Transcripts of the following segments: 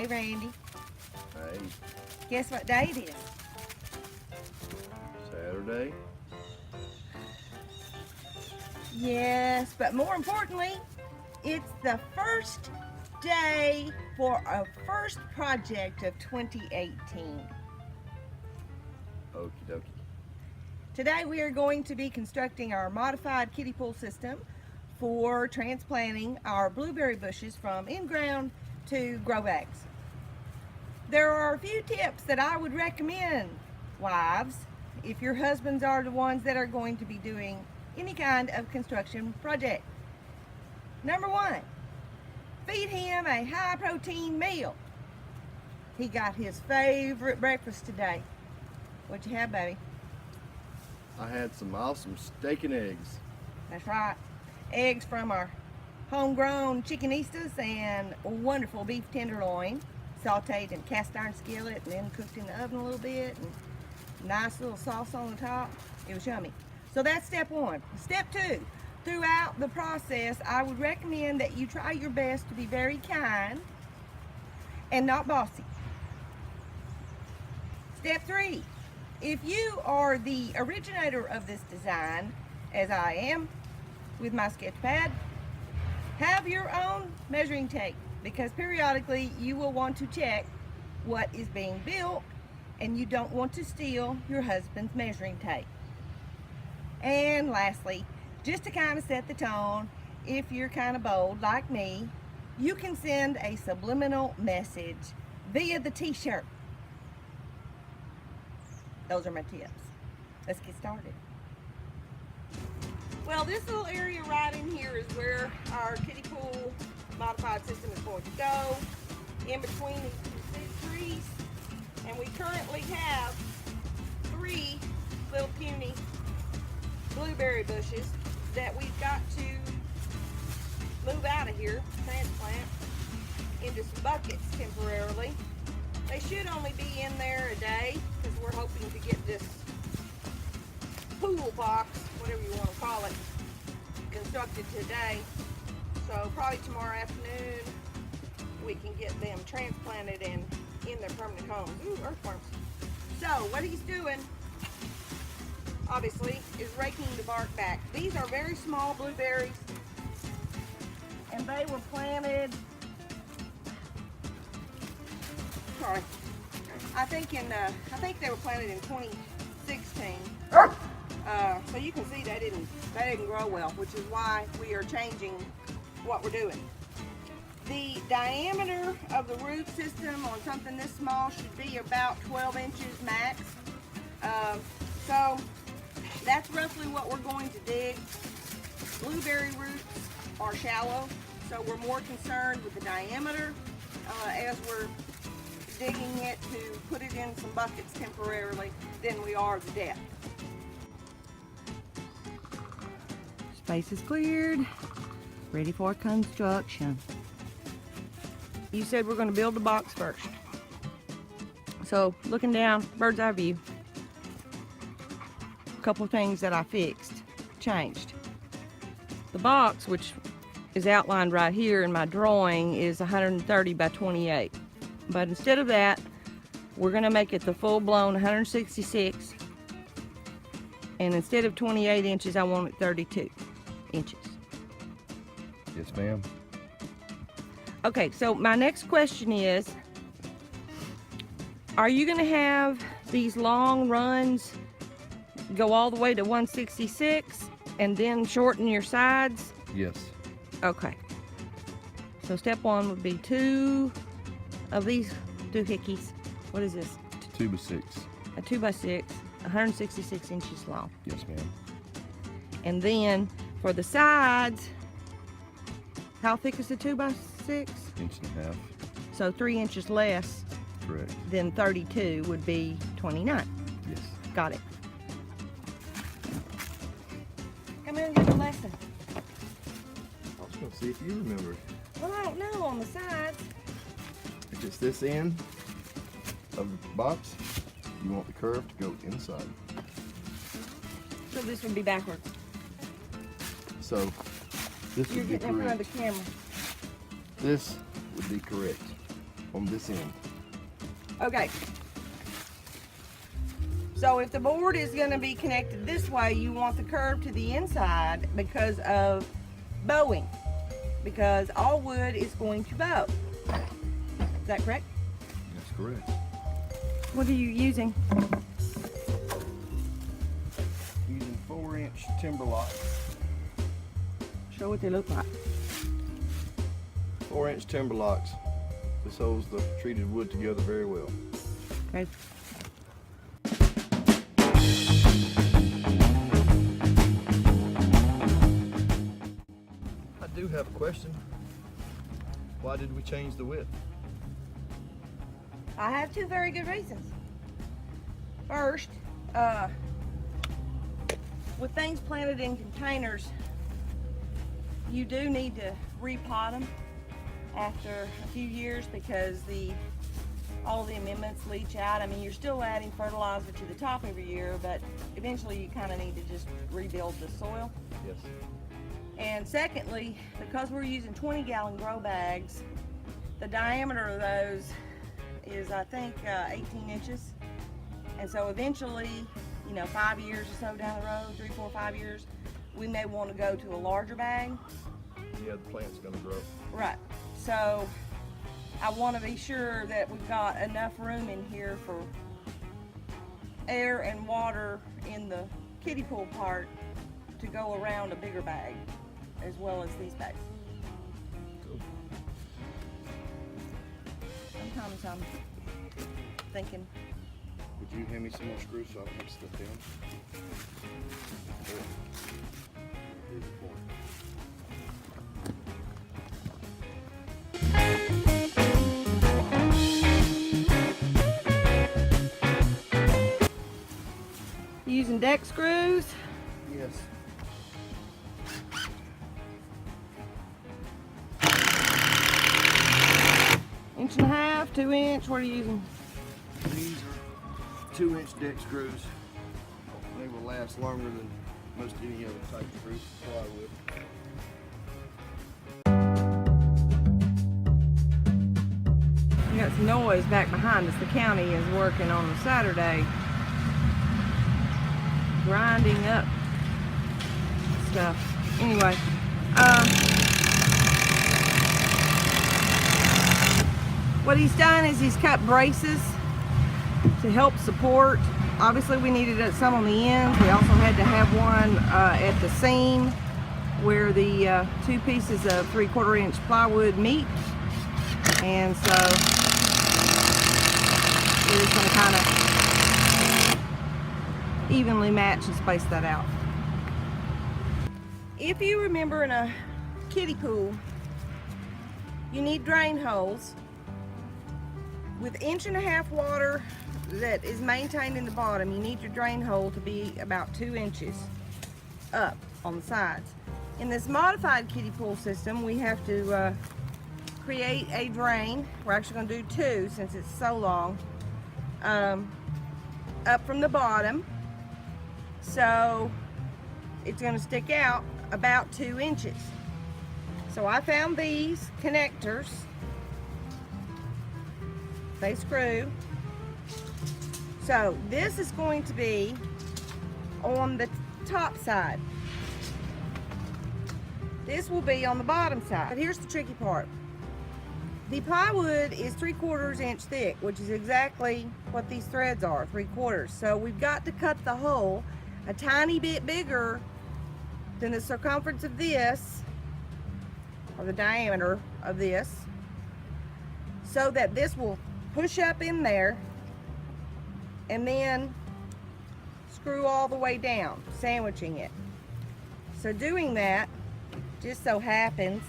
Hey, Randy. Hey, Guess what day it is? Saturday. Yes, but more importantly, it's the first day for our first project of 2018. Okie dokie. Today we are going to be constructing our modified kiddie pool system for transplanting our blueberry bushes from in-ground to grow bags. There are a few tips that I would recommend, wives, if your husbands are the ones that are going to be doing any kind of construction project. Number one, feed him a high protein meal. He got his favorite breakfast today. What'd you have, baby? I had some awesome steak and eggs. That's right. Eggs from our homegrown chickenistas and wonderful beef tenderloin, sauteed in a cast iron skillet and then cooked in the oven a little bit, and nice little sauce on the top. It was yummy. So that's step one. Step two, throughout the process, I would recommend that you try your best to be very kind and not bossy. Step three, if you are the originator of this design, as I am with my sketch pad, have your own measuring tape, because periodically you will want to check what is being built and you don't want to steal your husband's measuring tape. And lastly, just to kind of set the tone, if you're kind of bold like me, you can send a subliminal message via the t-shirt. Those are my tips. Let's get started. Well, this little area right in here is where our kiddie pool modified system is going to go, in between these two big trees. And we currently have 3 little puny blueberry bushes that we've got to move out of here, transplant into some buckets temporarily. They should only be in there a day because we're hoping to get this pool box, whatever you want to call it, constructed today. So probably tomorrow afternoon we can get them transplanted and in their permanent homes. Ooh, earthworms. So what he's doing, obviously, is raking the bark back. These are very small blueberries, and they were planted, sorry, I think they were planted in 2016. So you can see they didn't grow well, which is why we are changing what we're doing. The diameter of the root system on something this small should be about 12 inches max. So that's roughly what we're going to dig. Blueberry roots are shallow, so we're more concerned with the diameter as we're digging it to put it in some buckets temporarily than we are the depth. Space is cleared, ready for construction. You said we're going to build the box first. So looking down, bird's eye view, a couple of things that I changed. The box, which is outlined right here in my drawing, is 130 by 28. But instead of that, we're going to make it the full-blown 166. And instead of 28 inches, I want it 32 inches. Yes, ma'am. Okay, so my next question is, are you going to have these long runs go all the way to 166 and then shorten your sides? Yes. Okay. So step one would be 2 of these doohickeys. What is this? 2 by 6. A 2 by 6, 166 inches long. Yes, ma'am. And then for the sides, how thick is the 2 by 6? Inch and a half. So 3 inches less Correct. than 32 would be 29. Yes. Got it. Come in and give a lesson. I was going to see if you remembered. Well, I don't know on the sides. If it's this end of the box, you want the curve to go inside. So this would be backwards. So this You're would be getting in front of correct. the camera. This would be correct. on this end. Okay. So if the board is going to be connected this way, you want the curve to the inside because of bowing. Because all wood is going to bow. Is that correct? That's correct. What are you using? Using 4-inch timber locks. Show what they look like. 4-inch timber locks. This holds the treated wood together very well. Okay. I do have a question. Why did we change the width? I have two very good reasons. First, with things planted in containers, you do need to repot them after a few years because all the amendments leach out. I mean, you're still adding fertilizer to the top every year, but eventually you kind of need to just rebuild the soil. Yes. And secondly, because we're using 20-gallon grow bags, the diameter of those is, I think, 18 inches. And so eventually, 5 years or so down the road, 3, 4, 5 years, we may want to go to a larger bag. Yeah, the plant's gonna grow. Right. So I want to be sure that we've got enough room in here for air and water in the kiddie pool part to go around a bigger bag as well as these bags. Cool. Sometimes I'm thinking, Would you hand me some more screws so I can put stuff down? There. Here's the point. you using deck screws? Yes. Inch and a half, 2 inch, what are you using? These are 2-inch deck screws. They will last longer than most any other type of screws plywood. We got some noise back behind us. The county is working on a Saturday, grinding up stuff. Anyway, what he's done is he's cut braces to help support. Obviously we needed some on the ends. We also had to have one at the seam where the two pieces of 3/4 inch plywood meet. And so we're just going to kind of evenly match and space that out. If you remember, in a kiddie pool, you need drain holes with 1.5 inch water that is maintained in the bottom. You need your drain hole to be about 2 inches up on the sides. In this modified kiddie pool system, we have to create a drain. We're actually going to do two since it's so long, up from the bottom, so it's going to stick out about 2 inches. So I found these connectors. They screw. So this is going to be on the top side. This will be on the bottom side. But here's the tricky part. The plywood is 3/4 inch thick, which is exactly what these threads are, 3/4. So we've got to cut the hole a tiny bit bigger than the circumference of this, or the diameter of this, so that this will push up in there and then screw all the way down, sandwiching it. So doing that just so happens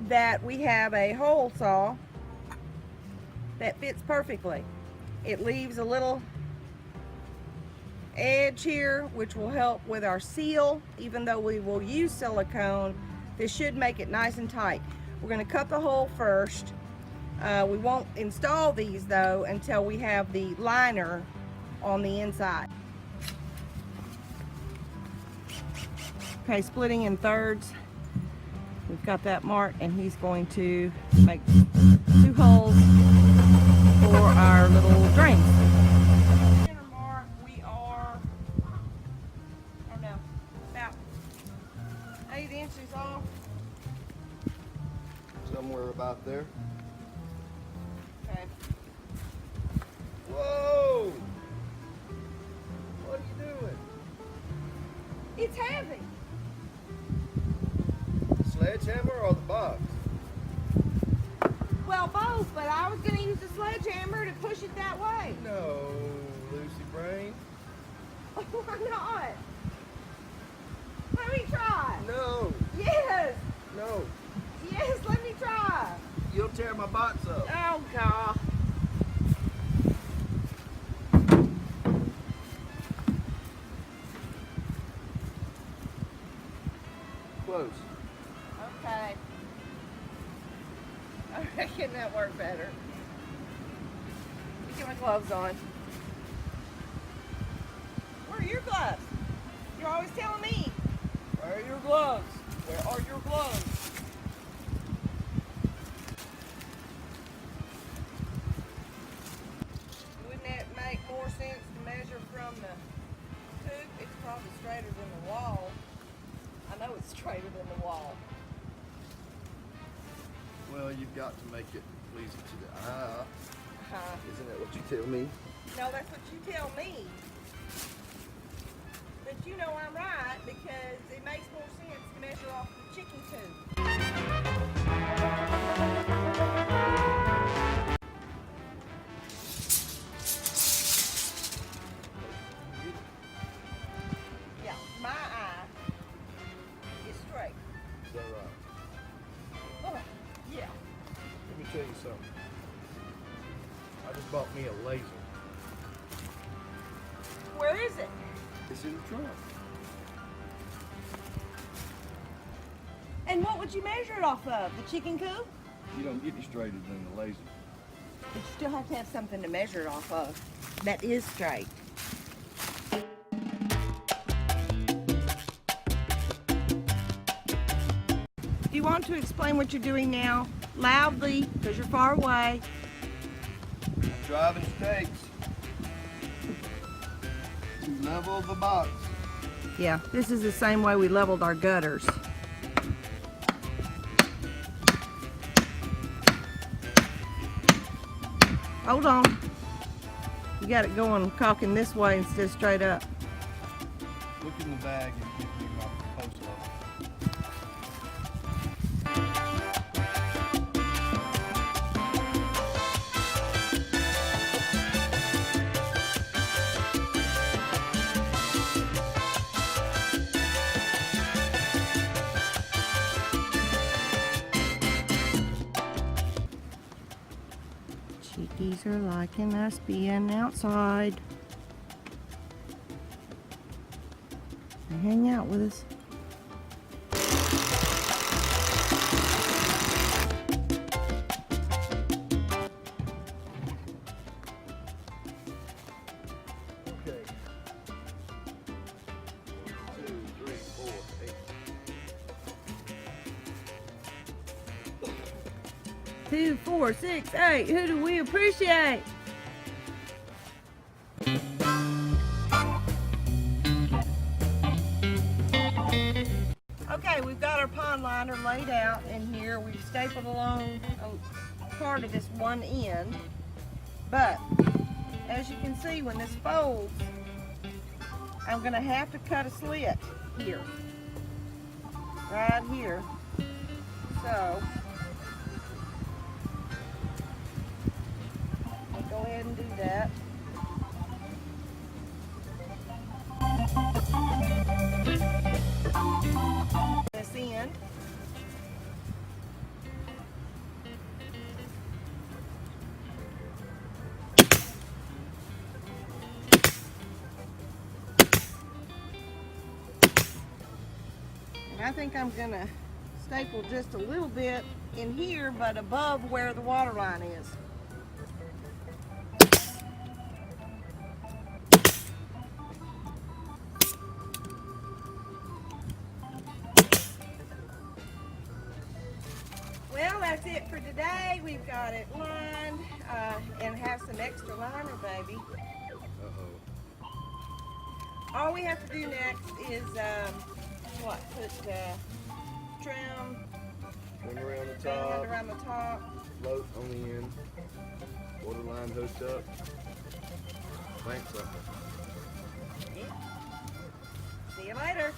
that we have a hole saw that fits perfectly. It leaves a little edge here, which will help with our seal. Even though we will use silicone, this should make it nice and tight. We're going to cut the hole first. We won't install these though until we have the liner on the inside. Okay, splitting in thirds. we've got that marked, and he's going to make 2 holes for our little drains. Center mark, we are, I don't know, about 8 inches off. Somewhere about there. Okay. Whoa! What are you doing? It's heavy. The sledgehammer or the box? Well, both, but I was going to use the sledgehammer to push it that way. No, Lucy Brain. Why not? Let me try. No, Yes. no. Yes, let me try. You'll tear my box up. Oh, God. Close. Okay. I reckon that worked better. Let me get my gloves on. Where are your gloves? You're always telling me. Where are your gloves? Where are your gloves? Wouldn't that make more sense to measure from the hoop? It's probably straighter than the wall. I know it's straighter than the wall. Well, you've got to make it pleasing to the eye. Huh? Isn't that what you tell me? No, that's what you tell me. But you know I'm right, because it makes more sense to measure off the chicken coop. Yeah, my eye is straight. Is that right? Oh, yeah. Let me tell you something. I just bought me a laser. Where is it? It's in the trunk. And what would you measure it off of? The chicken coop? You don't get any straighter than the laser. But you still have to have something to measure it off of. That is straight. Do you want to explain what you're doing now? Loudly, because you're far away. I'm driving stakes to level the box. Yeah, this is the same way we leveled our gutters. Hold on. You got it going, cocking this way instead of straight up. Look in the bag and give me my post level. Chickies are liking us being outside. They hang out with us. Okay. 2, 3, 4, 8. 2, 4, 6, 8. Who do we appreciate? Okay, we've got our pond liner laid out in here. We've stapled along a part of this one end. But, as you can see, when this folds, I'm going to have to cut a slit here. Right here. So, I'll go ahead and do that. This end. And I think I'm gonna staple just a little bit in here, but above where the water line is. extra liner, baby. Uh-oh. All we have to do next is, what, put trim Trim around the top, around the top. float on the end, water line hooked up. Thanks, See you later.